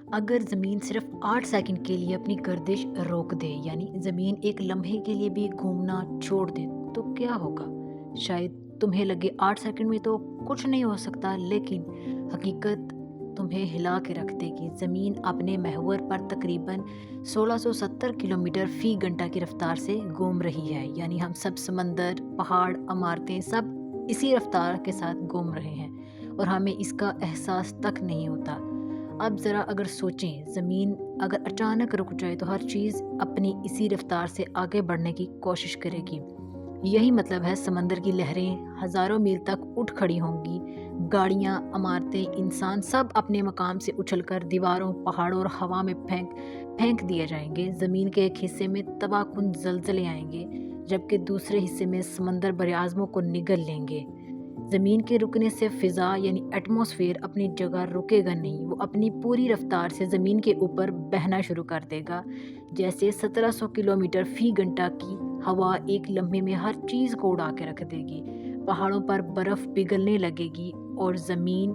اگر زمین صرف 8 سیکنڈ کے لیے اپنی گردش روک دے، یعنی زمین ایک لمحے کے لیے بھی گھومنا چھوڑ دے، تو کیا ہوگا؟ شاید تمہیں لگے 8 سیکنڈ میں تو کچھ نہیں ہو سکتا، لیکن حقیقت تمہیں ہلا کے رکھ دے گی۔ زمین اپنے محور پر تقریباً 1670 کلومیٹر فی گھنٹہ کی رفتار سے گھوم رہی ہے، یعنی ہم سب سمندر، پہاڑ، عمارتیں سب اسی رفتار کے ساتھ گھوم رہے ہیں اور ہمیں اس کا احساس تک نہیں ہوتا۔ اب ذرا اگر سوچیں، زمین اگر اچانک رک جائے تو ہر چیز اپنی اسی رفتار سے آگے بڑھنے کی کوشش کرے گی۔ یہی مطلب ہے سمندر کی لہریں ہزاروں میل تک اٹھ کھڑی ہوں گی، گاڑیاں، عمارتیں، انسان سب اپنے مقام سے اچھل کر دیواروں، پہاڑوں اور ہوا میں پھینک دیے جائیں گے۔ زمین کے ایک حصے میں تباہ کن زلزلے آئیں گے، جبکہ دوسرے حصے میں سمندر براعظموں کو نگل لیں گے۔ زمین کے رکنے سے فضا یعنی ایٹماسفیئر اپنی جگہ رکے گا نہیں، وہ اپنی پوری رفتار سے زمین کے اوپر بہنا شروع کر دے گا، جیسے 1700 کلومیٹر فی گھنٹہ کی ہوا ایک لمحے میں ہر چیز کو اڑا کے رکھ دے گی۔ پہاڑوں پر برف پگھلنے لگے گی اور زمین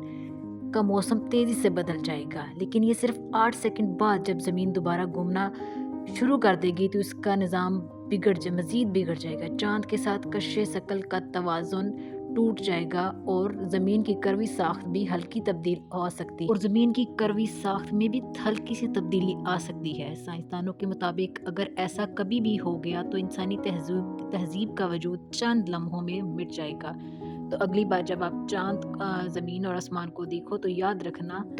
کا موسم تیزی سے بدل جائے گا۔ لیکن یہ صرف 8 سیکنڈ بعد جب زمین دوبارہ گھومنا شروع کر دے گی تو اس کا نظام مزید بگڑ جائے گا۔ چاند کے ساتھ کشش ثقل کا توازن ٹوٹ جائے گا اور زمین کی کروی ساخت بھی ہلکی تبدیل ہو سکتی ہے، اور زمین کی کروی ساخت میں بھی ہلکی سی تبدیلی آ سکتی ہے۔ سائنسدانوں کے مطابق اگر ایسا کبھی بھی ہو گیا تو انسانی تہذیب کا وجود چند لمحوں میں مٹ جائے گا۔ تو اگلی بار جب آپ چاند، زمین اور آسمان کو دیکھو تو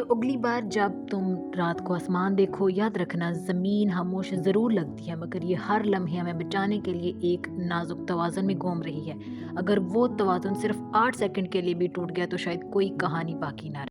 اگلی بار جب تم رات کو آسمان دیکھو، یاد رکھنا زمین خاموش ضرور لگتی ہے، مگر یہ ہر لمحے ہمیں بچانے کے لیے ایک نازک توازن میں گھوم رہی ہے۔ اگر وہ توازن صرف 8 سیکنڈ کے لیے بھی ٹوٹ گیا تو شاید کوئی کہانی باقی نہ رہے۔